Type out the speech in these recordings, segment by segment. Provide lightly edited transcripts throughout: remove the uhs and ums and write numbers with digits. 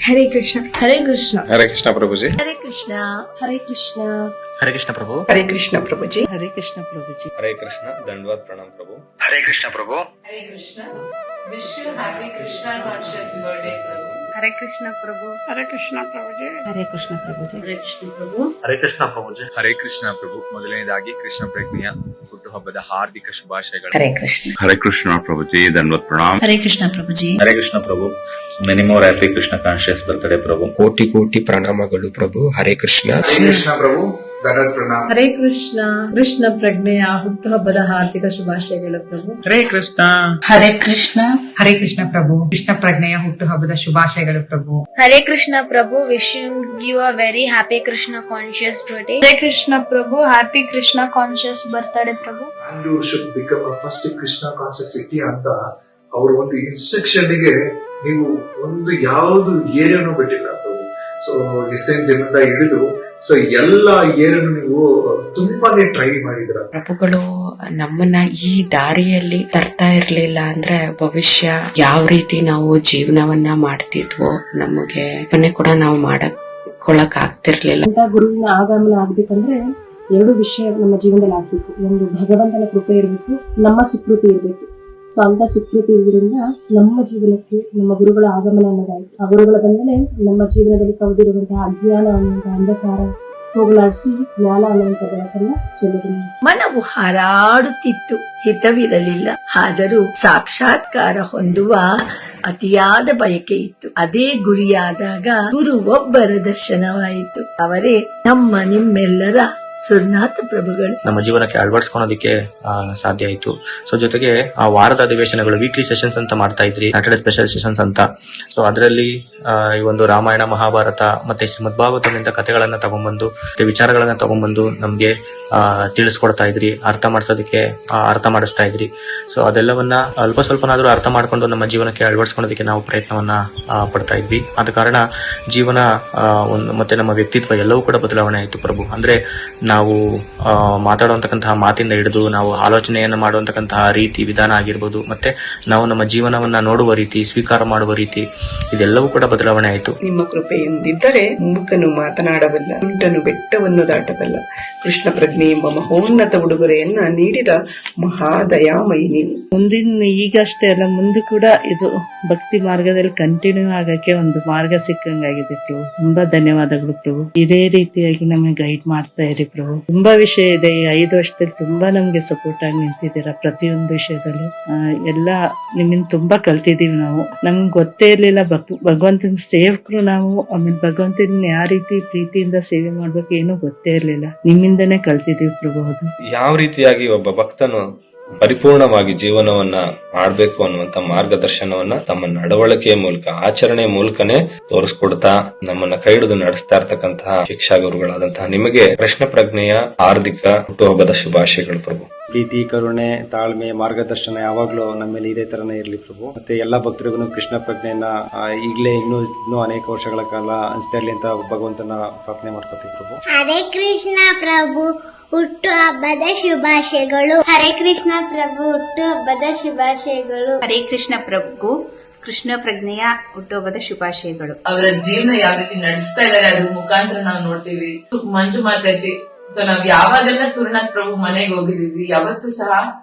हरे कृष्ण हरे कृष्ण हरे कृष्णा प्रभु जी। हरे कृष्ण हरे कृष्ण हरे कृष्ण प्रभु। हरे कृष्ण प्रभु जी। हरे कृष्ण प्रभु जी। हरे कृष्णा दंडवत प्रणाम प्रभु। हरे कृष्ण प्रभु। Hare Krishna wish you happy Krishna conscious birthday प्रभु। हरे कृष्ण प्रभु। हरे कृष्ण प्रभु जी। हरे कृष्ण प्रभु जी। हरे कृष्ण प्रभु। हरे कृष्ण प्रभु जी। ಹರೇ ಕೃಷ್ಣ ಪ್ರಭು. ಮೊದಲನೇದಾಗಿ ಕೃಷ್ಣ ಪ್ರಜ್ಞೆಯ ಹುಟ್ಟುಹಬ್ಬದ ಹಾರ್ದಿಕ ಶುಭಾಶಯಗಳು. हरे कृष्ण हरे कृष्ण प्रभु जी, दंडवत प्रणाम। हरे कृष्ण प्रभु जी। हरे कृष्ण प्रभु। Many more happy Krishna conscious birthday प्रभु। ಕೋಟಿ ಕೋಟಿ ಪ್ರಣಾಮಗಳು ಪ್ರಭು. ಹರೇ ಕೃಷ್ಣ. हरे कृष्णा प्रभु दंडवत प्रणाम। हरे कृष्ण कृष्ण प्रज्ञೆಯ ಹುಟ್ಟುಹಬ್ಬದ ಹಾರ್ದಿಕ ಶುಭಾಶಯಗಳು ಪ್ರಭು. हरे कृष्ण। हरे कृष्ण प्रभु कृष्ण प्रज्ञೆಯ ಹುಟ್ಟುಹಬ್ಬದ ಶುಭಾಶಯಗಳು ಪ್ರಭು. हरे कृष्ण प्रभु wishing you a very happy Krishna conscious birthday. Hare Krishna Prabhu happy Krishna conscious birthday Prabhu. Bangalore should become a first Krishna conscious city ಅಂತ ಅವರ ಒಂದು ಇನ್ಸ್ಟ್ರಕ್ಷನ್ ಗೆ ನೀವು ಒಂದು ಯಾವುದು ಏರಿಯಾನು ಬಿಟ್ಟಿಲ್ಲ ಪ್ರಭು. ಸೊ ಎಸ್ಎನ್ ಜಿನಿಂದ ಹಿಡಿದು ಸೊ ಎಲ್ಲಾ ಏರಿಯಾನು ನೀವು ತುಂಬಾನೇ ಟ್ರೈ ಮಾಡಿದ್ರ ಪ್ರಭುಗಳು ನಮ್ಮನ್ನ ಈ ದಾರಿಯಲ್ಲಿ ತರ್ತಾ ಇರ್ಲಿಲ್ಲ ಅಂದ್ರೆ ಭವಿಷ್ಯ ಯಾವ ರೀತಿ ನಾವು ಜೀವನವನ್ನ ಮಾಡ್ತಿದ್ವೋ ನಮಗೆ ಮನೆ ಕೂಡ ನಾವು ಮಾಡಕೊಳಕ್ ಆಗ್ತಿರ್ಲಿಲ್ಲ. ಅಂತ ಗುರುವಿನ ಆಗಮನ ಆಗ್ಬೇಕಂದ್ರೆ ಎರಡು ವಿಷಯ ನಮ್ಮ ಜೀವನದಲ್ಲಿ ಆಗ್ಬೇಕು. ಒಂದು ಭಗವಂತನ ಕೃಪೆ ಇರಬೇಕು, ನಮ್ಮ ಸುಕೃತಿ ಇರಬೇಕು. ಸೊ ಅಂತ ಸುಕೃತಿ ಇರೋದ್ರಿಂದ ನಮ್ಮ ಜೀವನಕ್ಕೆ ನಮ್ಮ ಗುರುಗಳ ಆಗಮನ ಅನ್ನೋದಾಯ್ತು. ಆ ಗುರುಗಳ ಬಂದಮೇಲೆ ನಮ್ಮ ಜೀವನದಲ್ಲಿ ಕವಿದಿರುವಂತಹ ಅಜ್ಞಾನ ಅನ್ನುವಂತಹ ಅಂಧಕಾರ ಹೋಗಲಾಡಿಸಿ ಜ್ಞಾನ ಅನ್ನುವಂಥ ಬೆಳಕನ್ನ ಚೆಲ್ಲಿದ ಮನವು ಹಾರಾಡುತ್ತಿತ್ತು, ಹಿತವಿರಲಿಲ್ಲ. ಆದರೂ ಸಾಕ್ಷಾತ್ಕಾರ ಹೊಂದುವ ಅತಿಯಾದ ಬಯಕೆ ಇತ್ತು. ಅದೇ ಗುರಿಯಾದಾಗ ಗುರು ಒಬ್ಬರ ದರ್ಶನವಾಯಿತು. ಅವರೇ ನಮ್ಮ ನಿಮ್ಮೆಲ್ಲರ ಸುರನಾಥ ಪ್ರಭುಗಳು. ನಮ್ಮ ಜೀವನಕ್ಕೆ ಅಳವಡಿಸ್ಕೊಳೋದಕ್ಕೆ ಸಾಧ್ಯ ಆಯ್ತು. ಸೊ ಜೊತೆಗೆ ಆ ವಾರದ ಅಧಿವೇಶನಗಳು ವೀಕ್ಲಿ ಸೆಷನ್ಸ್ ಅಂತ ಮಾಡ್ತಾ ಇದ್ರಿ, ಸ್ಯಾಟರ್ಡೆ ಸ್ಪೆಷಲ್ ಸೆಷನ್ಸ್ ಅಂತ. ಸೊ ಅದರಲ್ಲಿ ಈ ಒಂದು ರಾಮಾಯಣ ಮಹಾಭಾರತ ಮತ್ತೆ ಶ್ರೀಮದ್ ಭಾಗವತದಿಂದ ಕಥೆಗಳನ್ನ ತಗೊಂಡ್ಬಂದು ಮತ್ತೆ ವಿಚಾರಗಳನ್ನ ತಗೊಂಡ್ಬಂದು ನಮ್ಗೆ ತಿಳಿಸ್ಕೊಡ್ತಾ ಇದ್ರಿ, ಅರ್ಥ ಮಾಡಿಸ್ತಾ ಇದ್ರಿ. ಸೊ ಅದೆಲ್ಲವನ್ನ ಅಲ್ಪ ಸ್ವಲ್ಪನಾದ್ರೂ ಅರ್ಥ ಮಾಡ್ಕೊಂಡು ನಮ್ಮ ಜೀವನಕ್ಕೆ ಅಳವಡಿಸ್ಕೊಳೋದಕ್ಕೆ ನಾವು ಪ್ರಯತ್ನವನ್ನ ಪಡ್ತಾ ಇದ್ವಿ. ಆದ ಕಾರಣ ಜೀವನ ಮತ್ತೆ ನಮ್ಮ ವ್ಯಕ್ತಿತ್ವ ಎಲ್ಲವೂ ಕೂಡ ಬದಲಾವಣೆ ಆಯ್ತು ಪ್ರಭು. ಅಂದ್ರೆ ನಾವು ಮಾತಾಡುವಂತಕ್ಕಂತಹ ಮಾತಿಂದ ಹಿಡಿದು ನಾವು ಆಲೋಚನೆಯನ್ನು ಮಾಡುವಂತಕ್ಕಂತಹ ರೀತಿ ವಿಧಾನ ಆಗಿರ್ಬೋದು, ಮತ್ತೆ ನಾವು ನಮ್ಮ ಜೀವನವನ್ನ ನೋಡುವ ರೀತಿ, ಸ್ವೀಕಾರ ಮಾಡುವ ರೀತಿ, ಇದೆಲ್ಲವೂ ಕೂಡ ಬದಲಾವಣೆ ಆಯಿತು. ನಿಮ್ಮ ಕೃಪೆಯೊಂದಿದ್ದರೆ ಮೂಕನು ಮಾತನಾಡಬಲ್ಲ, ಉಂಟನು ಬೆಟ್ಟವನ್ನು ದಾಟಬಲ್ಲ. ಕೃಷ್ಣ ಪ್ರಜ್ಞೆ ಎಂಬ ಮಹೋನ್ನತ ಉಡುಗೊರೆಯನ್ನ ನೀಡಿದ ಮಹಾದಯಾಮಯಿ ನೀನು. ಮುಂದಿನ ಈಗಷ್ಟೇ ಅಲ್ಲ, ಮುಂದೆ ಕೂಡ ಇದು ಭಕ್ತಿ ಮಾರ್ಗದಲ್ಲಿ ಕಂಟಿನ್ಯೂ ಆಗಕ್ಕೆ ಒಂದು ಮಾರ್ಗ ಸಿಕ್ಕಂಗಾಗಿದೆ ಪ್ರಭು. ತುಂಬಾ ಧನ್ಯವಾದಗಳು ಪ್ರಭು. ಇದೇ ರೀತಿಯಾಗಿ ನಮಗೆ ಗೈಡ್ ಮಾಡ್ತಾ ಇರಿ ಪ್ರಭು. ತುಂಬಾ ವಿಷಯ ಇದೆ. ಈ 5 ವರ್ಷದಲ್ಲಿ ತುಂಬಾ ನಮ್ಗೆ ಸಪೋರ್ಟ್ ಆಗಿ ನಿಂತಿದ್ದೀರಾ ಪ್ರತಿಯೊಂದು ವಿಷಯದಲ್ಲಿ. ಎಲ್ಲ ನಿಮ್ಮಿಂದ ತುಂಬಾ ಕಲ್ತಿದೀವಿ ನಾವು. ನಮ್ಗೆ ಗೊತ್ತೇ ಇರ್ಲಿಲ್ಲ ಭಗವಂತನ ಸೇವಕರು ನಾವು. ಆಮೇಲೆ ಭಗವಂತನ ಯಾವ ರೀತಿ ಪ್ರೀತಿಯಿಂದ ಸೇವೆ ಮಾಡ್ಬೇಕು ಏನೂ ಗೊತ್ತೇ ಇರ್ಲಿಲ್ಲ. ನಿಮ್ಮಿಂದನೇ ಕಲ್ತಿದೀವಿ ಪ್ರಭು. ಅದು ಯಾವ ರೀತಿಯಾಗಿ ಒಬ್ಬ ಭಕ್ತನು ಪರಿಪೂರ್ಣವಾಗಿ ಜೀವನವನ್ನ ಮಾಡ್ಬೇಕು ಅನ್ನುವಂತ ಮಾರ್ಗದರ್ಶನವನ್ನ ತಮ್ಮ ನಡವಳಿಕೆಯ ಮೂಲಕ, ಆಚರಣೆಯ ಮೂಲಕನೇ ತೋರಿಸ್ಕೊಡ್ತಾ ನಮ್ಮನ್ನ ಕೈ ಹಿಡಿದು ನಡೆಸ್ತಾ ಇರ್ತಕ್ಕಂತಹ ಶಿಕ್ಷಾ ಗುರುಗಳಾದಂತಹ ನಿಮಗೆ ಕೃಷ್ಣ ಪ್ರಜ್ಞೆಯ ಹಾರ್ದಿಕ ಹುಟ್ಟುಹಬ್ಬದ ಶುಭಾಶಯಗಳು ಪ್ರಭು. ಪ್ರೀತಿ, ಕರುಣೆ, ತಾಳ್ಮೆ, ಮಾರ್ಗದರ್ಶನ ಯಾವಾಗ್ಲೂ ನಮ್ಮೇಲೆ ಇದೇ ತರನೇ ಇರ್ಲಿ ಪ್ರಭು. ಮತ್ತೆ ಎಲ್ಲಾ ಭಕ್ತರಿಗೂ ಕೃಷ್ಣ ಪ್ರಜ್ಞೆಯನ್ನ ಈಗಲೇ ಇನ್ನೂ ಅನೇಕ ವರ್ಷಗಳ ಕಾಲ ಅನಿಸ್ತಾ ಇರ್ಲಿ ಅಂತ ಭಗವಂತನ ಪ್ರಾರ್ಥನೆ ಮಾಡ್ಕೋತೀವಿ ಪ್ರಭು. ಹರೇ ಕೃಷ್ಣ ಪ್ರಭು ಹುಟ್ಟು ಹಬ್ಬದ ಶುಭಾಶಯಗಳು. ಹರೇ ಕೃಷ್ಣ ಪ್ರಭು ಹುಟ್ಟು ಹಬ್ಬದ ಶುಭಾಶಯಗಳು. ಹರೇ ಕೃಷ್ಣ ಪ್ರಭು ಕೃಷ್ಣ ಪ್ರಜ್ಞೆಯ ಹುಟ್ಟುಹಬ್ಬದ ಶುಭಾಶಯಗಳು. ಅವರ ಜೀವನ ಯಾವ ರೀತಿ ನಡೆಸ್ತಾ ಇದ್ದಾರೆ ಅದ್ರ ಮುಖಾಂತರ ನಾವು ನೋಡ್ತೀವಿ. ಮಂಜು ಮಾತಾಜಿ, ಸೊ ನಾವ್ ಯಾವಾಗೆಲ್ಲ ಸುರನಾಥ್ ಪ್ರಭು ಮನೆಗೆ ಹೋಗಿದೀವಿ, ಯಾವತ್ತೂ ಸಹ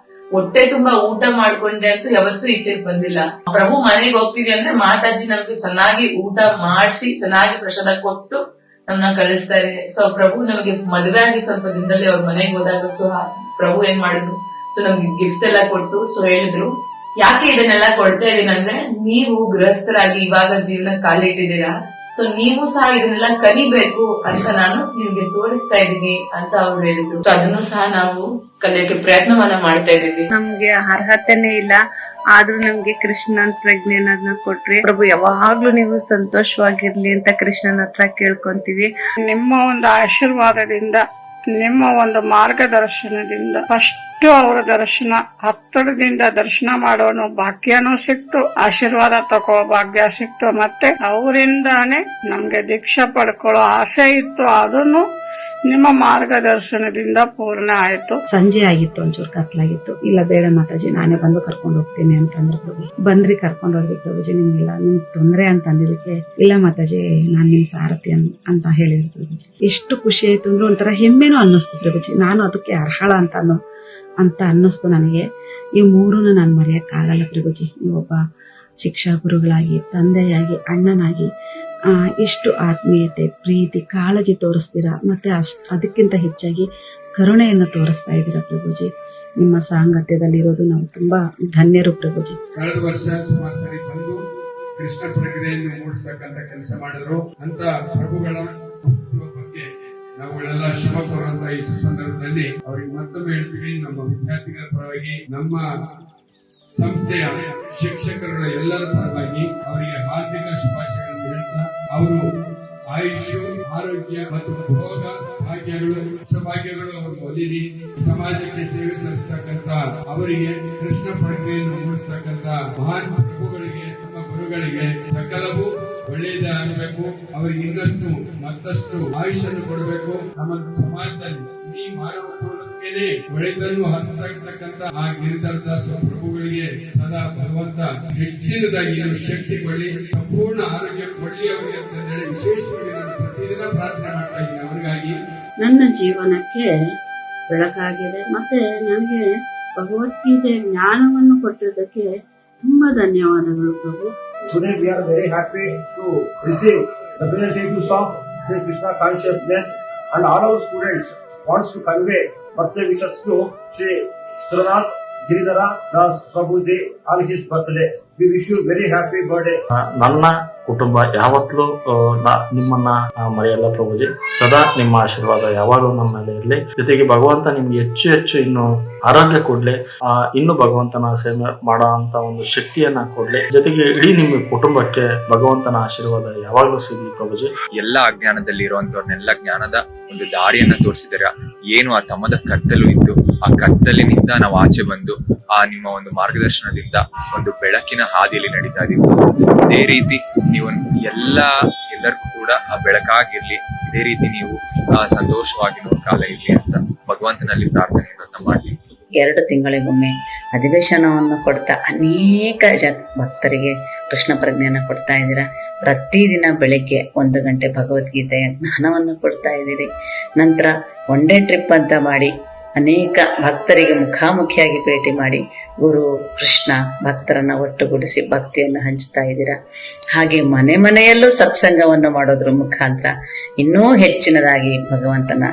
ಹೊಟ್ಟೆ ತುಂಬಾ ಊಟ ಮಾಡ್ಕೊಂಡೆ ಅಂತೂ ಯಾವತ್ತೂ ಈಚೆಗೆ ಬಂದಿಲ್ಲ. ಪ್ರಭು ಮನೆಗೆ ಹೋಗ್ತೀವಿ ಅಂದ್ರೆ ಮಾತಾಜಿ ನಮ್ಗೆ ಚೆನ್ನಾಗಿ ಊಟ ಮಾಡಿಸಿ ಚೆನ್ನಾಗಿ ಪ್ರಸಾದ ಕೊಟ್ಟು ನಮ್ಮನ್ನ ಕಳಿಸ್ತಾರೆ. ಸೊ ಪ್ರಭು ನಮಗೆ ಮದುವೆ ಆಗಿ ಸ್ವಲ್ಪ ದಿನದಲ್ಲಿ ಅವ್ರ ಮನೆಗೆ ಹೋದಾಗ ಸೊ ಪ್ರಭು ಏನ್ ಮಾಡಿದ್ರು, ಸೊ ನಮ್ಗೆ ಗಿಫ್ಟ್ಸ್ ಎಲ್ಲ ಕೊಟ್ಟು ಸೊ ಹೇಳಿದ್ರು, ಯಾಕೆ ಇದನ್ನೆಲ್ಲ ಕೊಡ್ತಾ ಇದೀನಿ ಅಂದ್ರೆ ನೀವು ಗೃಹಸ್ಥರಾಗಿ ಇವಾಗ ಜೀವನ ಕಾಲಿಟ್ಟಿದ್ದೀರಾ, ಸೊ ನೀವು ಸಹ ಇದನ್ನೆಲ್ಲ ಕಲಿಬೇಕು ಅಂತ ನಾನು ನಿಮ್ಗೆ ತೋರಿಸ್ತಾ ಇದ್ದೀನಿ ಅಂತ ಅವ್ರು ಹೇಳಿದ್ರು. ಸೊ ಅದನ್ನು ಸಹ ನಾವು ಕಲಿಯಕ್ಕೆ ಪ್ರಯತ್ನವನ್ನ ಮಾಡ್ತಾ ಇದೀವಿ. ನಮ್ಗೆ ಅರ್ಹತೆನೇ ಇಲ್ಲ, ಆದ್ರೂ ನಮ್ಗೆ ಕೃಷ್ಣನ್ ಪ್ರಜ್ಞೆನ ಕೊಟ್ರಿ ಪ್ರಭು. ಯಾವಾಗ್ಲೂ ನೀವು ಸಂತೋಷವಾಗಿರ್ಲಿ ಅಂತ ಕೃಷ್ಣನ ಹತ್ರ ಕೇಳ್ಕೊಂತೀವಿ. ನಿಮ್ಮ ಒಂದು ಆಶೀರ್ವಾದದಿಂದ, ನಿಮ್ಮ ಒಂದು ಮಾರ್ಗದರ್ಶನದಿಂದ ಫಸ್ಟ್ ಅವರ ದರ್ಶನ, ಹತ್ತಿರದಿಂದ ದರ್ಶನ ಮಾಡೋನು ಭಾಗ್ಯನೂ ಸಿಕ್ತು, ಆಶೀರ್ವಾದ ತಗೋ ಭಾಗ್ಯ ಸಿಕ್ತು. ಮತ್ತೆ ಅವರಿಂದಾನೇ ನಮ್ಗೆ ದೀಕ್ಷಾ ಪಡ್ಕೊಳ್ಳೋ ಆಸೆ ಇತ್ತು, ಅದನ್ನು ನಿಮ್ಮ ಮಾರ್ಗದರ್ಶನದಿಂದ ಪೂರ್ಣ ಆಯ್ತು. ಸಂಜೆ ಆಗಿತ್ತು, ಒಂಚೂರು ಕತ್ಲಾಗಿತ್ತು. ಇಲ್ಲ ಬೇಡ ಮಾತಾಜಿ, ನಾನೇ ಬಂದು ಕರ್ಕೊಂಡು ಹೋಗ್ತೀನಿ ಅಂತಂದ್ರೆ ಪ್ರಭು. ಬಂದ್ರಿ, ಕರ್ಕೊಂಡು ಹೋದ್ರಿ ಪ್ರಭುಜಿ. ನಿಮ್ಗಿಲ್ಲ, ನಿಮ್ಗೆ ತೊಂದ್ರೆ ಅಂತ ಅಂದಿದ್ದಕ್ಕೆ ಇಲ್ಲ ಮಾತಾಜಿ, ನಾನ್ ನಿಮ್ ಸಾರಥಿ ಅಂತ ಹೇಳಿದ್ರು ಪ್ರಭುಜಿ. ಎಷ್ಟು ಖುಷಿ ಆಯ್ತು ಅಂದ್ರೆ ಒಂಥರ ಹೆಮ್ಮೆನೂ ಅನ್ನಿಸ್ತು ಪ್ರಭುಜಿ. ನಾನು ಅದಕ್ಕೆ ಅರ್ಹಳ ಅಂತ ಅನ್ನಿಸ್ತು ನನಗೆ. ಈ ಮೂರನ್ನು ನಾನು ಮರೆಯಕ್ಕಾಗಲ್ಲ ಪ್ರಭುಜಿ. ನೀವೊಬ್ಬ ಶಿಕ್ಷಾ ಗುರುಗಳಾಗಿ, ತಂದೆಯಾಗಿ, ಅಣ್ಣನಾಗಿ ಎಷ್ಟು ಆತ್ಮೀಯತೆ, ಪ್ರೀತಿ, ಕಾಳಜಿ ತೋರಿಸ್ತೀರಾ. ಮತ್ತೆ ಅದಕ್ಕಿಂತ ಹೆಚ್ಚಾಗಿ ಕರುಣೆಯನ್ನು ತೋರಿಸ್ತಾ ಇದ್ದೀರಾ ಪ್ರಭುಜಿ. ನಿಮ್ಮ ಸಾಂಗತ್ಯದಲ್ಲಿರೋದು ನಾವು ತುಂಬಾ ಧನ್ಯರು ಪ್ರಭುಜಿ. ಕಳೆದ ವರ್ಷ ಸುಮಾರು ಸಾರಿ ಬಂದು ಕೃಷ್ಣ ಪ್ರಜ್ಞೆಯನ್ನು ಮೂಡಿಸ್ತಕ್ಕಂಥ ಕೆಲಸ ಮಾಡಿದ್ರು ಅಂತ ಪ್ರಭುಗಳ ಬಗ್ಗೆ ನಾವುಗಳೆಲ್ಲ ಶ್ರಮ ಪಡುವಂತ ಈ ಸಂದರ್ಭದಲ್ಲಿ ಅವರಿಗೆ ಮತ್ತೊಮ್ಮೆ ಹೇಳ್ತೀವಿ, ನಮ್ಮ ವಿದ್ಯಾರ್ಥಿಗಳ ಪರವಾಗಿ, ನಮ್ಮ ಸಂಸ್ಥೆಯ ಶಿಕ್ಷಕರುಗಳ ಎಲ್ಲರ ಪರವಾಗಿ ಅವರಿಗೆ ಹಾರ್ದಿಕ ಶುಭಾಶಯಗಳನ್ನು ಹೇಳ್ತಾ, ಅವರು ಆಯುಷ್ಯ, ಆರೋಗ್ಯ ಮತ್ತು ಭೋಗ ಭಾಗ್ಯಗಳು, ಭಾಗ್ಯಗಳು ಅವರು ಒಲಿಲಿ. ಸಮಾಜಕ್ಕೆ ಸೇವೆ ಸಲ್ಲಿಸತಕ್ಕಂತ ಅವರಿಗೆ, ಕೃಷ್ಣ ಪ್ರಜ್ಞೆಯನ್ನು ಮೂಡಿಸತಕ್ಕಂತ ಮಹಾನ್ ಪ್ರಭುಗಳಿಗೆ, ನಮ್ಮ ಗುರುಗಳಿಗೆ ಸಕಲವೂ ಒಳ್ಳೆಯದೇ ಆಗಬೇಕು. ಅವರಿಗೆ ಇನ್ನಷ್ಟು ಮತ್ತಷ್ಟು ಆಯುಷ್ಯನ್ನು ಕೊಡಬೇಕು. ನಮ್ಮ ಸಮಾಜದಲ್ಲಿ ಈ ಮಾನವ ಕುಲಕ್ಕೇನೆ ಒಳ್ಳೆಯದನ್ನು ಹರಿಸತಕ್ಕಂತ ಆ ಗಿರಿಧರದಾಸ ಪ್ರಭುಗಳಿಗೆ ಸದಾ ಭಗವಂತ ಹೆಚ್ಚಿನದಾಗಿ ಶಕ್ತಿ ಕೊಡಲಿ, ಸಂಪೂರ್ಣ ಆರೋಗ್ಯ ಕೊಡಲಿ ಅವರಿಗೆ ಅಂತ ಹೇಳಿ ವಿಶೇಷವಾಗಿ ನಾನು ಪ್ರತಿದಿನ ಪ್ರಾರ್ಥನೆ ಮಾಡ್ತಾ ಇದ್ದೀನಿ ಅವರಿಗಾಗಿ. ನನ್ನ ಜೀವನಕ್ಕೆ ಬೆಳಕಾಗಿದೆ. ಮತ್ತೆ ನನಗೆ ಭಗವದ್ಗೀತೆ ಜ್ಞಾನವನ್ನು ಕೊಟ್ಟಿದ್ದಕ್ಕೆ ತುಂಬಾ ಧನ್ಯವಾದಗಳು ಪ್ರಭು. Today we are very happy to receive the benefits of Sri Krishna consciousness, and all our students wants to convey birthday wishes to Sri Srinath Giridhara Das Prabhuji on his birthday. We wish you very happy birthday. ನನ್ನ ಕುಟುಂಬ ಯಾವತ್ತೂ ನಿಮ್ಮನ್ನ ಮರೆಯಲ್ಲ ಪ್ರಭುಜಿ. ಸದಾ ನಿಮ್ಮ ಆಶೀರ್ವಾದ ಯಾವಾಗಲೂ ನಮ್ಮ ಮೇಲೆ ಇರಲಿ. ಜೊತೆಗೆ ಭಗವಂತ ನಿಮ್ಗೆ ಹೆಚ್ಚು ಹೆಚ್ಚು ಇನ್ನು ಆರೋಗ್ಯ ಕೊಡ್ಲಿ, ಇನ್ನು ಭಗವಂತನ ಸೇವೆ ಮಾಡೋ ಅಂತ ಒಂದು ಶಕ್ತಿಯನ್ನ ಕೊಡ್ಲಿ. ಜೊತೆಗೆ ಇಡೀ ನಿಮ್ಮ ಕುಟುಂಬಕ್ಕೆ ಭಗವಂತನ ಆಶೀರ್ವಾದ ಯಾವಾಗಲೂ ಸಿಗ್ಲಿ ಪ್ರಭುಜಿ. ಎಲ್ಲ ಅಜ್ಞಾನದಲ್ಲಿ ಇರುವಂತವ್ರನ್ನೆಲ್ಲ ಜ್ಞಾನದ ಒಂದು ದಾರಿಯನ್ನ ತೋರಿಸಿದಾರ. ಏನು ಆ ತಮ್ಮದ ಕತ್ತಲು ಇತ್ತು, ಆ ಕತ್ತಲಿನಿಂದ ನಾವು ಆಚೆ ಬಂದು ಆ ನಿಮ್ಮ ಒಂದು ಮಾರ್ಗದರ್ಶನದಿಂದ ಒಂದು ಬೆಳಕಿನ ಹಾದಿಯಲ್ಲಿ ನಡೀತಾ ಇದೀವಿ. ಇದೇ ರೀತಿ ನೀವು ಎಲ್ಲರಿಗೂ ಕೂಡ ಆ ಬೆಳಕಾಗಿರ್ಲಿ. ಇದೇ ರೀತಿ ನೀವು ಸಂತೋಷವಾಗಿ ಕಾಲ ಇರ್ಲಿ ಅಂತ ಭಗವಂತನಲ್ಲಿ ಪ್ರಾರ್ಥನೆಗಳನ್ನ ಮಾಡ್ತೀವಿ. 2 ತಿಂಗಳಿಗೊಮ್ಮೆ ಅಧಿವೇಶನವನ್ನು ಕೊಡ್ತಾ ಅನೇಕ ಭಕ್ತರಿಗೆ ಕೃಷ್ಣ ಪ್ರಜ್ಞೆಯನ್ನು ಕೊಡ್ತಾ ಇದ್ದೀರಾ. ಪ್ರತಿದಿನ ಬೆಳಿಗ್ಗೆ 1 ಗಂಟೆ ಭಗವದ್ಗೀತೆಯ ಜ್ಞಾನವನ್ನು ಕೊಡ್ತಾ ಇದ್ದೀರಿ. ನಂತರ ಒನ್ ಡೇ ಟ್ರಿಪ್ ಅಂತ ಮಾಡಿ ಅನೇಕ ಭಕ್ತರಿಗೆ ಮುಖಾಮುಖಿಯಾಗಿ ಭೇಟಿ ಮಾಡಿ ಗುರು ಕೃಷ್ಣ ಭಕ್ತರನ್ನ ಒಟ್ಟುಗೂಡಿಸಿ ಭಕ್ತಿಯನ್ನು ಹಂಚ್ತಾ ಇದ್ದೀರಾ. ಹಾಗೆ ಮನೆ ಮನೆಯಲ್ಲೂ ಸತ್ಸಂಗವನ್ನು ಮಾಡೋದ್ರ ಮುಖಾಂತರ ಇನ್ನೂ ಹೆಚ್ಚಿನದಾಗಿ ಭಗವಂತನ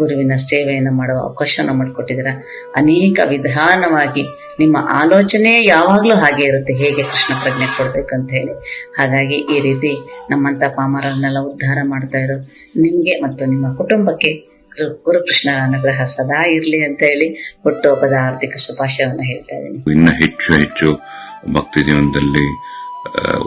ಗುರುವಿನ ಸೇವೆಯನ್ನು ಮಾಡುವ ಅವಕಾಶವನ್ನು ಮಾಡಿಕೊಟ್ಟಿದ್ದೀರಾ. ಅನೇಕ ವಿಧಾನವಾಗಿ ನಿಮ್ಮ ಆಲೋಚನೆ ಯಾವಾಗ್ಲೂ ಹಾಗೆ ಇರುತ್ತೆ, ಹೇಗೆ ಕೃಷ್ಣ ಪ್ರಜ್ಞೆ ಕೊಡ್ಬೇಕಂತ ಹೇಳಿ. ಹಾಗಾಗಿ ಈ ರೀತಿ ನಮ್ಮಂತ ಪಾಮರನ್ನೆಲ್ಲ ಉದ್ಧಾರ ಮಾಡ್ತಾ ಇರೋ ನಿಮ್ಗೆ ಮತ್ತು ನಿಮ್ಮ ಕುಟುಂಬಕ್ಕೆ ಗುರುಕೃಷ್ಣರ ಅನುಗ್ರಹ ಸದಾ ಇರ್ಲಿ ಅಂತ ಹೇಳಿ ಹುಟ್ಟುಹಬ್ಬದ ಆರ್ಥಿಕ ಶುಭಾಶಯವನ್ನು ಹೇಳ್ತಾ ಇದ್ದೀನಿ. ಇನ್ನು ಹೆಚ್ಚು ಹೆಚ್ಚು ಭಕ್ತಿ ಜೀವನದಲ್ಲಿ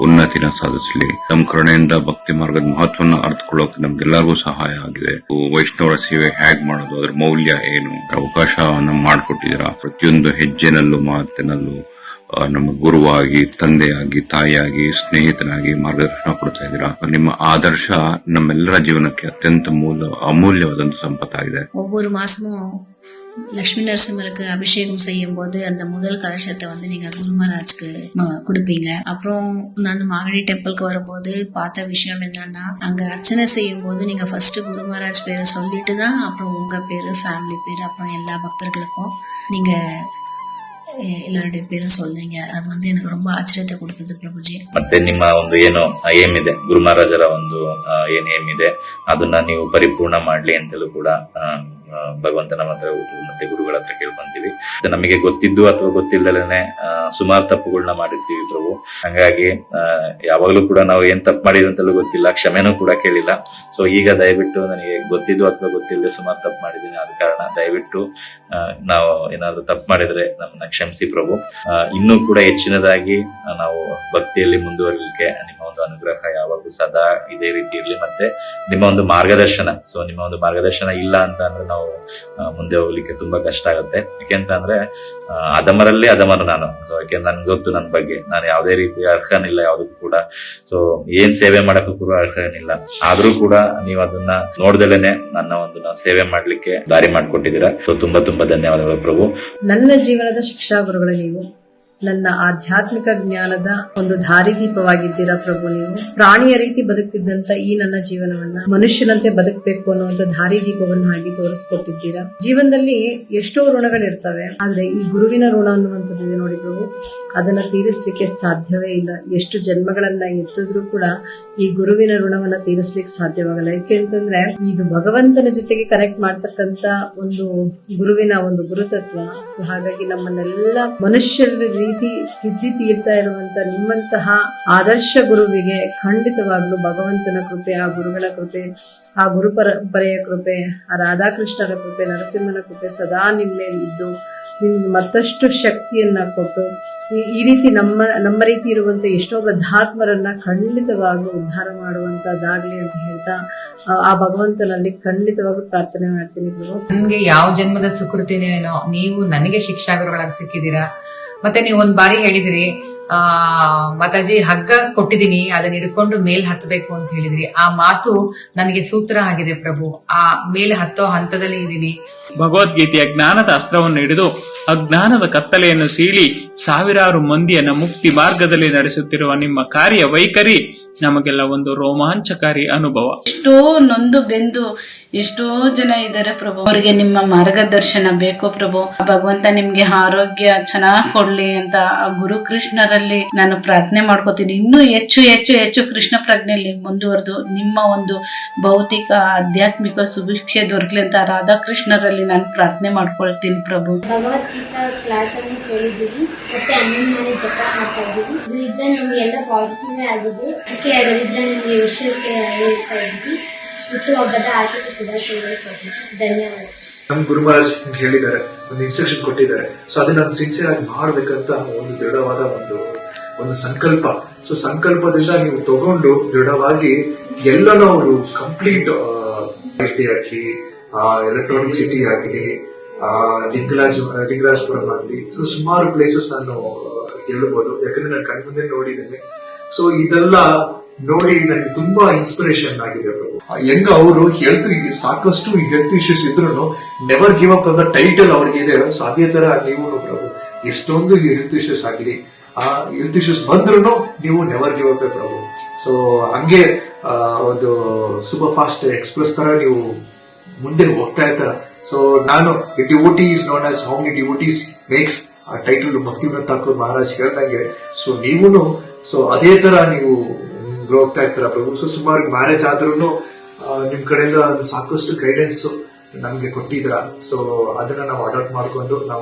ಉನ್ನತಿನ ಸಾಧಿಸಲಿ. ನಮ್ಮ ಕರುಣೆಯಿಂದ ಭಕ್ತಿ ಮಾರ್ಗದ ಮಹತ್ವನ ಅರ್ಥಕೊಳ್ಳೋಕೆ ನಮ್ಗೆಲ್ಲರಿಗೂ ಸಹಾಯ ಆಗಿದೆ. ವೈಷ್ಣವರ ಸೇವೆ ಹೇಗ್ ಮಾಡೋದು, ಅದ್ರ ಮೌಲ್ಯ ಏನು, ಅವಕಾಶವನ್ನ ಮಾಡಿಕೊಟ್ಟಿದ್ದೀರಾ. ಪ್ರತಿಯೊಂದು ಹೆಜ್ಜೆನಲ್ಲೂ ಮಾತಿನಲ್ಲೂ ನಮ್ಮ ಗುರುವಾಗಿ, ತಂದೆಯಾಗಿ, ತಾಯಿಯಾಗಿ, ಸ್ನೇಹಿತನಾಗಿ ಮಾರ್ಗದರ್ಶನ ಕೊಡ್ತಾ ಇದ್ದೀರಾ. ನಿಮ್ಮ ಆದರ್ಶ ನಮ್ಮೆಲ್ಲರ ஜீவனுக்கு அत्यந்த அமூல்யவாத சம்பத்தாಗಿದೆ. ஒவ்வொரு மாசமும் லட்சுமி நரசிம்மருக்கு அபிஷேகம் செய்யும் போது அந்த முதல் கலசத்தை நீங்க குரு மகாராஜ்க்கு கொடுப்பீங்க. அப்புறம் நான் மாகடி டெம்பிளுக்கு வரும்போது பார்த்த விஷயம் என்னன்னா, அங்க அர்ச்சனை செய்யும் போது நீங்க ஃபர்ஸ்ட் குரு மகாராஜ் பேரை சொல்லிட்டு தான் அப்புறம் உங்க பேரு, ஃபேமிலி பேரு, அப்புறம் எல்லா பக்தர்களுக்கும் நீங்க ಎಲ್ಲರ பேரும் சொல்றீங்க. ಅದು எனக்கு ரொம்ப ಆಶ್ಚರ್ಯತೆ ಕೊಡ್ತದೆ ಪ್ರಭುಜಿ. ಮತ್ತೆ ನಿಮ್ಮ ಒಂದು ಏನು ಏಮ್ ಇದೆ, ಗುರು ಮಹಾರಾಜರ ಒಂದು ಏನ್ ಏಮ್ ಇದೆ ಅದನ್ನ ನೀವು ಪರಿಪೂರ್ಣ ಮಾಡ್ಲಿ ಅಂತಲೂ ಕೂಡ ಭಗವಂತನ ಮತ್ತೆ ಗುರುಗಳ ಹತ್ರ ಕೇಳ್ಕೊಂತೀವಿ. ನಮಗೆ ಗೊತ್ತಿದ್ದು ಅಥವಾ ಗೊತ್ತಿಲ್ಲದೇನೆ ಸುಮಾರು ತಪ್ಪುಗಳನ್ನ ಮಾಡಿರ್ತೀವಿ ಪ್ರಭು. ಹಂಗಾಗಿ ಯಾವಾಗ್ಲೂ ಕೂಡ ನಾವು ಏನ್ ತಪ್ಪು ಮಾಡಿದ್ವಿ ಅಂತಲೂ ಗೊತ್ತಿಲ್ಲ, ಕ್ಷಮೆನೂ ಕೂಡ ಕೇಳಿಲ್ಲ. ಸೊ ಈಗ ದಯವಿಟ್ಟು ನನಗೆ ಗೊತ್ತಿದ್ದು ಅಥವಾ ಗೊತ್ತಿಲ್ಲದೆ ಸುಮಾರು ತಪ್ಪು ಮಾಡಿದ್ದೀನಿ. ಆದ ಕಾರಣ ದಯವಿಟ್ಟು ನಾವು ಏನಾದ್ರು ತಪ್ಪು ಮಾಡಿದ್ರೆ ನಮ್ಮನ್ನ ಕ್ಷಮಿಸಿ ಪ್ರಭು. ಇನ್ನೂ ಕೂಡ ಹೆಚ್ಚಿನದಾಗಿ ನಾವು ಭಕ್ತಿಯಲ್ಲಿ ಮುಂದುವರಿಲಿಕ್ಕೆ ನಿಮ್ಮ ಒಂದು ಅನುಗ್ರಹ ಯಾವಾಗೂ ಸದಾ ಇದೇ ರೀತಿ ಇರ್ಲಿ. ಮತ್ತೆ ನಿಮ್ಮ ಒಂದು ಮಾರ್ಗದರ್ಶನ, ಸೊ ನಿಮ್ಮ ಒಂದು ಮಾರ್ಗದರ್ಶನ ಇಲ್ಲ ಅಂತ ಅಂದ್ರೆ ನಾವು ಮುಂದೆ ಹೋಗ್ಲಿಕ್ಕೆ ತುಂಬಾ ಕಷ್ಟ ಆಗುತ್ತೆ. ಯಾಕೆಂತ ಅಂದ್ರೆ ಅಧಮರಲ್ಲಿ ಅಧಮರು ನಾನು. ಸೊ ಯಾಕೆಂದ್ರೆ ನನ್ಗೆ ಗೊತ್ತು ನನ್ನ ಬಗ್ಗೆ ನಾನು ಯಾವುದೇ ರೀತಿ ಅರ್ಹನಿಲ್ಲ ಯಾವುದಕ್ಕೂ ಕೂಡ. ಸೊ ಏನ್ ಸೇವೆ ಮಾಡಕ್ಕೂ ಕೂಡ ಅರ್ಹನಿಲ್ಲ. ಆದ್ರೂ ಕೂಡ ನೀವು ಅದನ್ನ ನೋಡ್ದಲೇನೆ ನನ್ನ ಒಂದು ಸೇವೆ ಮಾಡ್ಲಿಕ್ಕೆ ದಾರಿ ಮಾಡ್ಕೊಟ್ಟಿದ್ದೀರಾ. ಸೊ ತುಂಬಾ ತುಂಬಾ ಧನ್ಯವಾದಗಳು ಪ್ರಭು. ನನ್ನ ಜೀವನದ ಶಿಕ್ಷಾ ಗುರುಗಳು ನೀವು, ನನ್ನ ಆಧ್ಯಾತ್ಮಿಕ ಜ್ಞಾನದ ಒಂದು ದಾರಿದೀಪವಾಗಿದ್ದೀರಾ ಪ್ರಭು. ನೀವು ಪ್ರಾಣಿಯ ರೀತಿ ಬದುಕ್ತಿದ್ದಂತ ಈ ನನ್ನ ಜೀವನವನ್ನ ಮನುಷ್ಯನಂತೆ ಬದುಕಬೇಕು ಅನ್ನುವಂತ ದಾರಿದೀಪವನ್ನು ಆಗಿ ತೋರಿಸ್ಕೊಟ್ಟಿದ್ದೀರಾ. ಜೀವನದಲ್ಲಿ ಎಷ್ಟೋ ಋಣಗಳಿರ್ತವೆ, ಆದ್ರೆ ಈ ಗುರುವಿನ ಋಣ ಅನ್ನುವಂಥದ್ದು ನೋಡಿ ಪ್ರಭು, ಅದನ್ನ ತೀರಿಸ್ಲಿಕ್ಕೆ ಸಾಧ್ಯವೇ ಇಲ್ಲ. ಎಷ್ಟು ಜನ್ಮಗಳನ್ನ ಎತ್ತಿದ್ರೂ ಕೂಡ ಈ ಗುರುವಿನ ಋಣವನ್ನ ತೀರಿಸ್ಲಿಕ್ಕೆ ಸಾಧ್ಯವಾಗಲ್ಲ. ಯಾಕೆಂತಂದ್ರೆ ಇದು ಭಗವಂತನ ಜೊತೆಗೆ ಕನೆಕ್ಟ್ ಮಾಡ್ತಕ್ಕಂತ ಒಂದು ಗುರುವಿನ ಒಂದು ಗುರುತತ್ವ. ಸೊ ಹಾಗಾಗಿ ನಮ್ಮನ್ನೆಲ್ಲ ಮನುಷ್ಯರ ರೀತಿ ತಿದ್ದಿ ತೀರ್ತಾ ಇರುವಂತ ನಿಮ್ಮಂತಹ ಆದರ್ಶ ಗುರುವಿಗೆ ಖಂಡಿತವಾಗ್ಲೂ ಭಗವಂತನ ಕೃಪೆ, ಆ ಗುರುಗಳ ಕೃಪೆ, ಆ ಗುರು ಪರಂಪರೆಯ ಕೃಪೆ, ಆ ರಾಧಾಕೃಷ್ಣರ ಕೃಪೆ, ನರಸಿಂಹನ ಕೃಪೆ ಸದಾ ನಿಮ್ಮ ಮೇಲೆ ಇದ್ದು ನಿಮ್ಗೆ ಮತ್ತಷ್ಟು ಶಕ್ತಿಯನ್ನ ಕೊಟ್ಟು ಈ ರೀತಿ ನಮ್ಮ ರೀತಿ ಇರುವಂತ ಎಷ್ಟೋ ಬದ್ಧಾತ್ಮರನ್ನ ಖಂಡಿತವಾಗ್ಲೂ ಉದ್ಧಾರ ಮಾಡುವಂತದ್ದಾಗ್ಲಿ ಅಂತ ಹೇಳ್ತಾ ಆ ಭಗವಂತನಲ್ಲಿ ಖಂಡಿತವಾಗ್ಲೂ ಪ್ರಾರ್ಥನೆ ಮಾಡ್ತೀನಿ ಪ್ರಭು. ನನ್ಗೆ ಯಾವ ಜನ್ಮದ ಸುಕೃತಿನೇನೋ ನೀವು ನನಗೆ ಶಿಕ್ಷಾಗುರುಗಳಾಗಿ ಸಿಕ್ಕಿದ್ದೀರಾ. ಮತ್ತೆ ನೀವು ಒಂದ್ ಬಾರಿ ಹೇಳಿದಿರಿ, ಮಾತಾಜಿ ಹಗ್ಗ ಕೊಟ್ಟಿದ್ದೀನಿ ಅದನ್ನ ಹಿಡ್ಕೊಂಡು ಮೇಲ್ ಹತ್ತಬೇಕು ಅಂತ ಹೇಳಿದ್ರಿ. ಆ ಮಾತು ನನಗೆ ಸೂತ್ರ ಆಗಿದೆ ಪ್ರಭು. ಆ ಮೇಲೆ ಹತ್ತೋ ಹಂತದಲ್ಲಿ ಇದ್ದೀನಿ. ಭಗವದ್ಗೀತೆಯ ಜ್ಞಾನದ ಅಸ್ತ್ರವನ್ನು ಹಿಡಿದು ಅಜ್ಞಾನದ ಕತ್ತಲೆಯನ್ನು ಸೀಳಿ ಸಾವಿರಾರು ಮಂದಿಯನ್ನ ಮುಕ್ತಿ ಮಾರ್ಗದಲ್ಲಿ ನಡೆಸುತ್ತಿರುವ ನಿಮ್ಮ ಕಾರ್ಯ ವೈಖರಿ ನಮಗೆಲ್ಲ ಒಂದು ರೋಮಾಂಚಕಾರಿ ಅನುಭವ. ಎಷ್ಟೋ ನೊಂದು ಬೆಂದು ಎಷ್ಟೋ ಜನ ಇದ್ದಾರೆ ಪ್ರಭು, ಅವರಿಗೆ ನಿಮ್ಮ ಮಾರ್ಗದರ್ಶನ ಬೇಕು ಪ್ರಭು. ಭಗವಂತ ನಿಮ್ಗೆ ಆರೋಗ್ಯ ಚೆನ್ನಾಗಿ ಕೊಡ್ಲಿ ಅಂತ ಆ ಗುರು ಕೃಷ್ಣರಲ್ಲಿ ನಾನು ಪ್ರಾರ್ಥನೆ ಮಾಡ್ಕೋತೀನಿ. ಇನ್ನೂ ಹೆಚ್ಚು ಹೆಚ್ಚು ಹೆಚ್ಚು ಕೃಷ್ಣ ಪ್ರಜ್ಞೆಯಲ್ಲಿ ಮುಂದುವರೆದು ನಿಮ್ಮ ಒಂದು ಭೌತಿಕ ಆಧ್ಯಾತ್ಮಿಕ ಸುಭಿಕ್ಷೆ ದೊರಕಲಿ ಅಂತ ರಾಧಾಕೃಷ್ಣರಲ್ಲಿ ನಾನು ಪ್ರಾರ್ಥನೆ ಮಾಡ್ಕೊಳ್ತೀನಿ ಪ್ರಭು. ಭಗವದ್ಗೀತಾ ಕ್ಲಾಸ್ ಅನ್ನು ಕೇಳಿದ್ದೀವಿ, ಮತ್ತೆ 11 ಮನೆ ಜಪ ಮಾಡ್ತಾ ಇದ್ದೀವಿ. ಇದರಿಂದ ನಮ್ಗೆ ಎಲ್ಲ ಪಾಸಿಟಿವ್ ಆಗಿದೆ. ಅದಕ್ಕೆ ಅದರಿಂದ ನಿಮ್ಗೆ ವಿಶೇಷ ಹೇಳ್ತಾ ಇದ್ದೀವಿ. ಹುಟ್ಟುಹಬ್ಬದ ಆರ್ಥಿಕ ಶುಭಾಶಯಗಳು ಪ್ರಭು. ಧನ್ಯವಾದ. ನಮ್ ಗುರು ಮಹಾರಾಜ್ ಹೇಳಿದ್ದಾರೆ, ಒಂದು ಇನ್ಸ್ಟ್ರಕ್ಷನ್ ಕೊಟ್ಟಿದ್ದಾರೆ. ಸೊ ಅದನ್ನ ನಾನು ಸಿನ್ಸಿಯರ್ ಆಗಿ ಮಾಡ್ಬೇಕಂತ ಒಂದು ದೃಢವಾದ ಒಂದು ಸಂಕಲ್ಪ. ಸೊ ಸಂಕಲ್ಪದಿಂದ ನೀವು ತಗೊಂಡು ದೃಢವಾಗಿ ಎಲ್ಲನೂ ಅವರು ಕಂಪ್ಲೀಟ್ ಆಗ್ಲಿ, ಎಲೆಕ್ಟ್ರಾನಿಕ್ ಸಿಟಿ ಆಗಲಿ, ಲಿಂಗರಾಜಪುರಂ ಆಗಲಿ, ಸುಮಾರು ಪ್ಲೇಸಸ್ ನಾನು ಹೇಳ್ಬೋದು. ಯಾಕಂದ್ರೆ ನಾನು ಕಣ್ಮುಂದೆ ನೋಡಿದ್ದೇನೆ. ಸೊ ಇದೆಲ್ಲ ನೋಡಿ ನನಗೆ ತುಂಬಾ ಇನ್ಸ್ಪಿರೇಷನ್ ಆಗಿದೆ ಪ್ರಭು. ಹೆಂಗ ಅವರು ಸಾಕಷ್ಟು ಹೆಲ್ತ್ ಇಶ್ಯೂಸ್ ಇದ್ರು ನೆವರ್ ಗಿವ್ ಅಪ್ ಅಂತ ಟೈಟಲ್ ಅವ್ರಿಗೆ ಇದೆ. ಸಾಧ್ಯ ತರ ನೀವು ಪ್ರಭು ಎಷ್ಟೊಂದು ಹೆಲ್ತ್ ಇಶ್ಯೂಸ್ ಆಗಲಿ, ಆ ಹೆಲ್ತ್ ಇಶ್ಯೂಸ್ ಬಂದ್ರು ನೀವು ನೆವರ್ ಗಿವ್ ಅಪ್ ಪ್ರಭು. ಸೊ ಹಂಗೆ ಒಂದು ಸೂಪರ್ ಫಾಸ್ಟ್ ಎಕ್ಸ್ಪ್ರೆಸ್ ತರ ನೀವು ಮುಂದೆ ಹೋಗ್ತಾ ಇರ್ತಾರ. ಸೊ ನಾನು devotee is known as how many devotees makes ಆ ಟೈಟಲ್ ಭಕ್ತಿವಿನೋದ್ ಠಾಕೂರ್ ಮಹಾರಾಜ್ ಹೇಳ್ದಂಗೆ. ಸೊ ನೀವುನು ಸೊ ಅದೇ ತರ ನೀವು ಹೋಗ್ತಾ ಇರ್ತಾರ ಪ್ರಭು. ಸೊ ಸುಮಾರು ಮ್ಯಾರೇಜ್ ಆದ್ರೂ ನಿಮ್ ಕಡೆಯಿಂದ ಸಾಕಷ್ಟು ಗೈಡೆನ್ಸ್ ನಮ್ಗೆ ಕೊಟ್ಟಿದ್ರ. ಸೊ ಅದನ್ನ ನಾವು ಅಡಾಪ್ಟ್ ಮಾಡ್ಕೊಂಡು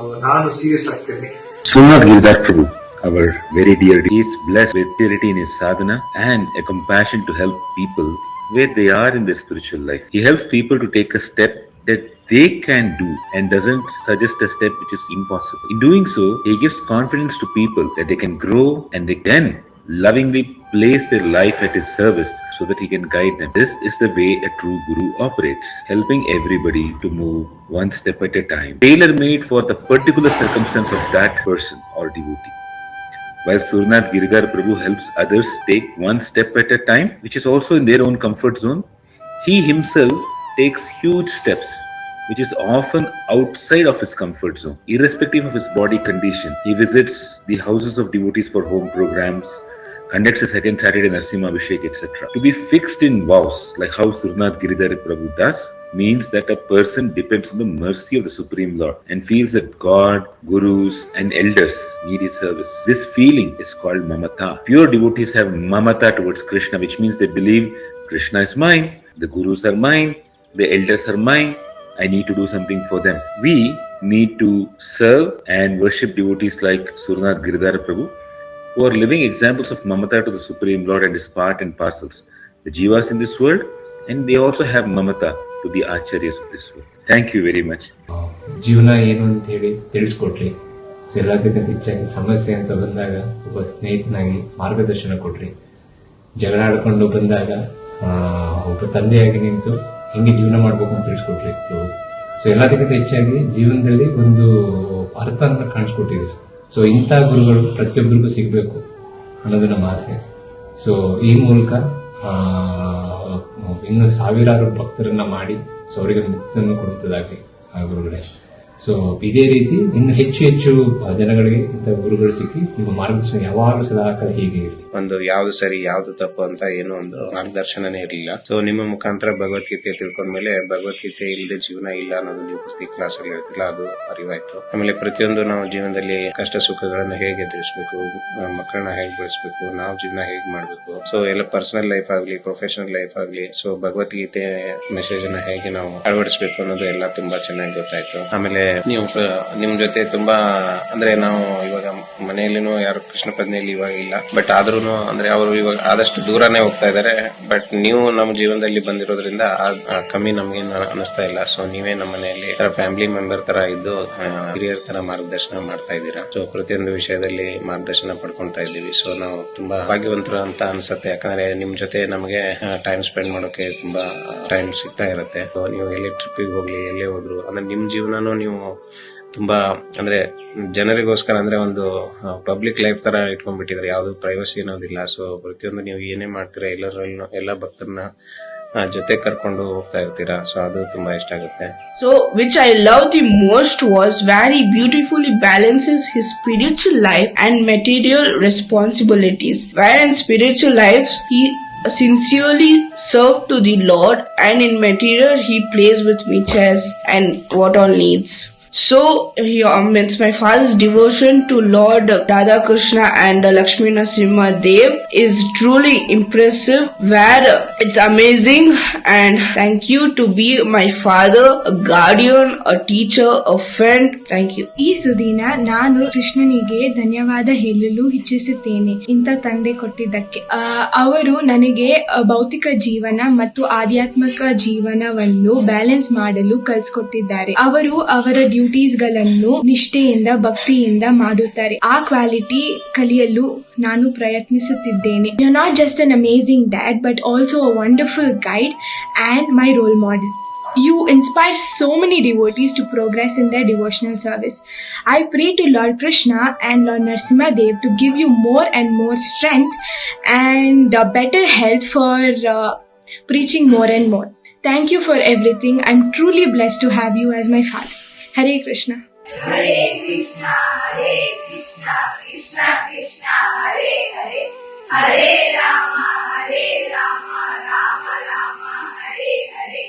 ನಾನು serious ಆಗ್ತೇನೆ. Srinath Giridhar Prabhu, our very dear, he is blessed with purity in his sadhana and a compassion to help people where they are in their spiritual life. He helps people to take a step that they can do and doesn't suggest a step which is impossible. In doing so, he gives confidence to people that they can grow and they can lovingly place their life at his service so that he can guide them. This is the way a true guru operates, helping everybody to move one step at a time, tailor-made for the particular circumstance of that person or devotee. While Srinath Giridhar Prabhu helps others take one step at a time, which is also in their own comfort zone, he himself takes huge steps, which is often outside of his comfort zone. Irrespective of his body condition, he visits the houses of devotees for home programs, conducts a second Saturday Narasimha Abhishek, etc. To be fixed in vows, like how Srinath Giridhar Prabhu does, means that a person depends on the mercy of the Supreme Lord and feels that God, gurus and elders need his service. This feeling is called mamata. Pure devotees have mamata towards Krishna, which means they believe Krishna is mine, the gurus are mine, the elders are mine, I need to do something for them. We need to serve and worship devotees like Srinath Giridhar Prabhu, who are living examples of mamata to the Supreme Lord and his part and parcels, the jivas in this world, and they also have mamata to the acharyas of this world. Thank you very much. ಜೀವನ ಏನು ಅಂತ ಹೇಳಿ ತಿಳಿಸ್ಕೊಟ್ರಿ. So ಎಲ್ಲದಕ್ಕಿಂತ ಹೆಚ್ಚಾಗಿ ಸಮಸ್ಯೆ ಅಂತ ಬಂದಾಗ ಒಬ್ಬ ಸ್ನೇಹಿತನಾಗಿ ಮಾರ್ಗದರ್ಶನ ಕೊಟ್ರಿ. ಜಗಳ ಆಡ್ಕೊಂಡು ಬಂದಾಗ ಒಬ್ಬ ತಂದೆಯಾಗಿ ನಿಂತು ಹೆಂಗೆ ಜೀವನ ಮಾಡ್ಬೇಕು ಅಂತ ತಿಳಿಸ್ಕೊಟ್ರಿ. ಸೊ ಎಲ್ಲದಕ್ಕಿಂತ ಹೆಚ್ಚಾಗಿ ಜೀವನದಲ್ಲಿ ಒಂದು ಅರ್ಥನ ಕಾಣಿಸ್ಕೊಟ್ಟಿದ್ರು. ಸೊ ಇಂಥ ಗುರುಗಳು ಪ್ರತಿಯೊಬ್ಬರಿಗೂ ಸಿಗಬೇಕು ಅನ್ನೋದು ನಮ್ಮ ಆಸೆ. ಸೊ ಈ ಮೂಲಕ ಇನ್ನು ಸಾವಿರಾರು ಭಕ್ತರನ್ನ ಮಾಡಿ ಸೊ ಅವರಿಗೆ ಮುಕ್ತಿಯನ್ನು ಕೊಡುತ್ತದಾಗಿ ಆ ಗುರುಗಳೇ. ಸೊ ಇದೇ ರೀತಿ ಇನ್ನು ಹೆಚ್ಚು ಹೆಚ್ಚು ಜನಗಳಿಗೆ ಇಂಥ ಗುರುಗಳು ಸಿಕ್ಕಿ ನಿಮ್ಮ ಮಾರ್ಗದರ್ಶನ ಯಾವಾಗಲೂ ಸದಾಕಾಲ ಹೀಗೆ ಇರಲಿ. ಒಂದು ಯಾವ್ದು ಸರಿ ಯಾವ್ದು ತಪ್ಪು ಅಂತ ಏನೋ ಒಂದು ಮಾರ್ಗದರ್ಶನನೇ ಇರಲಿಲ್ಲ. ಸೊ ನಿಮ್ಮ ಮುಖಾಂತರ ಭಗವದ್ಗೀತೆ ತಿಳ್ಕೊಂಡ್ಮೇಲೆ ಭಗವದ್ಗೀತೆ ಇಲ್ಲದೆ ಜೀವನ ಇಲ್ಲ ಅನ್ನೋದು ನೀವು ಪ್ರತಿ ಕ್ಲಾಸ್ ಅಲ್ಲಿ ಹೇಳ್ತಿಲ್ಲ, ಅದು ಅರಿವಾಯ್ತು. ಆಮೇಲೆ ಪ್ರತಿಯೊಂದು ನಾವು ಜೀವನದಲ್ಲಿ ಕಷ್ಟ ಸುಖಗಳನ್ನ ಹೇಗೆ ಎದುರಿಸಬೇಕು, ಮಕ್ಕಳನ್ನ ಹೇಗೆ ಬೆಳೆಸಬೇಕು, ನಾವು ಜೀವನ ಹೇಗೆ ಮಾಡ್ಬೇಕು, ಸೊ ಎಲ್ಲ ಪರ್ಸನಲ್ ಲೈಫ್ ಆಗ್ಲಿ ಪ್ರೊಫೆಷನಲ್ ಲೈಫ್ ಆಗ್ಲಿ, ಸೊ ಭಗವದ್ಗೀತೆ ಮೆಸೇಜ್ ಅನ್ನ ಹೇಗೆ ನಾವು ಅಳವಡಿಸಬೇಕು ಅನ್ನೋದು ಎಲ್ಲ ತುಂಬಾ ಚೆನ್ನಾಗಿ ಗೊತ್ತಾಯ್ತು. ಆಮೇಲೆ ನೀವು ನಿಮ್ ಜೊತೆ ತುಂಬಾ ಅಂದ್ರೆ ನಾವು ಇವಾಗ ಮನೆಯಲ್ಲಿನೂ ಯಾರು ಕೃಷ್ಣ ಪ್ರಜ್ಞೆಯಲ್ಲಿ ಇವಾಗ ಇಲ್ಲ, ಬಟ್ ಆದ್ರೂ ಅಂದ್ರೆ ಅವರು ಇವಾಗ ಆದಷ್ಟು ದೂರನೇ ಹೋಗ್ತಾ ಇದಾರೆ. ಬಟ್ ನೀವು ನಮ್ಮ ಜೀವನದಲ್ಲಿ ಬಂದಿರೋದ್ರಿಂದ ಕಮ್ಮಿ ನಮ್ಗೆ ಅನಿಸ್ತಾ ಇಲ್ಲ. ಸೊ ನೀವೇ ನಮ್ಮ ಮನೆಯಲ್ಲಿ ಫ್ಯಾಮಿಲಿ ಮೆಂಬರ್ ತರ ಇದ್ದು ಹಿರಿಯರ ತರ ಮಾರ್ಗದರ್ಶನ ಮಾಡ್ತಾ ಇದ್ದೀರಾ. ಸೊ ಪ್ರತಿಯೊಂದು ವಿಷಯದಲ್ಲಿ ಮಾರ್ಗದರ್ಶನ ಪಡ್ಕೊಂತಾ ಇದ್ದೀವಿ. ಸೊ ನಾವು ತುಂಬಾ ಭಾಗ್ಯವಂತರು ಅಂತ ಅನ್ಸುತ್ತೆ, ಯಾಕಂದ್ರೆ ನಿಮ್ ಜೊತೆ ನಮಗೆ ಟೈಮ್ ಸ್ಪೆಂಡ್ ಮಾಡೋಕೆ ತುಂಬಾ ಟೈಮ್ ಸಿಗ್ತಾ ಇರುತ್ತೆ. ಸೊ ನೀವು ಎಲ್ಲಿ ಟ್ರಿಪ್ಪಿಗೆ ಹೋಗ್ಲಿ, ಎಲ್ಲೇ ಹೋದ್ರು ಅಂದ್ರೆ ನಿಮ್ ಜೀವನನು ನೀವು ತುಂಬಾ ಅಂದ್ರೆ ಜನರಿಗೋಸ್ಕರ ಅಂದ್ರೆ ಒಂದು ಪಬ್ಲಿಕ್ ಲೈಫ್ ತರ ಇಟ್ಕೊಂಡ್ಬಿಟ್ಟಿದ್ರೆ, ಯಾವ್ದು ಪ್ರೈವಸಿ ಅನ್ನೋದಿಲ್ಲ. ಸೊ ಪ್ರತಿಯೊಂದು ನೀವು ಏನೇ ಮಾಡ್ತೀರಾ ಎಲ್ಲರಲ್ಲೂ ಎಲ್ಲ ಭಕ್ತರನ್ನ ಜೊತೆ ಕರ್ಕೊಂಡು ಹೋಗ್ತಾ ಇರ್ತೀರಾ. ಸೊ ಅದು ತುಂಬಾ ಇಷ್ಟ ಆಗುತ್ತೆ. So which I love the most was very beautifully balances his spiritual life and material responsibilities. Where in spiritual life he sincerely served to the Lord, and in material he plays with me chess and what all needs. So means my father's devotion to Lord Radha Krishna and Lakshmi Narasimha Dev is truly impressive, where it's amazing, and thank you to be my father, a guardian, a teacher, a friend. Thank you. ಈ ಸುದಿನ ನಾನು ಕೃಷ್ಣನಿಗೆ ಧನ್ಯವಾದ ಹೇಳಲು ಇಚ್ಛಿಸುತ್ತೇನೆ, ಇಂಥ ತಂದೆ ಕೊಟ್ಟಿದ್ದಕ್ಕೆ. ಅವರು ನನಗೆ ಭೌತಿಕ ಜೀವನ ಮತ್ತು ಆಧ್ಯಾತ್ಮಿಕ ಜೀವನವನ್ನು ಬ್ಯಾಲೆನ್ಸ್ ಮಾಡಲು ಕಲಿಸಿಕೊಟ್ಟಿದ್ದಾರೆ. ಅವರು ಅವರ ಡ್ಯೂಟೀಸ್ ಗಳನ್ನು ನಿಷ್ಠೆಯಿಂದ ಭಕ್ತಿಯಿಂದ ಮಾಡುತ್ತಾರೆ. ಆ ಕ್ವಾಲಿಟಿ ಕಲಿಯಲು ನಾನು ಪ್ರಯತ್ನಿಸುತ್ತಿದ್ದೇನೆ. You are not just an amazing dad, but also a wonderful guide and my role model. You inspire so many devotees to progress in their devotional service. I pray to Lord Krishna and Lord Narasimha Dev to give you more and more strength and better health for preaching more and more. Thank you for everything. I'm truly blessed to have you as my father. Hare Krishna. Hare Krishna, Krishna Krishna, Hare Hare, Hare Rama, Rama Rama, Hare Hare.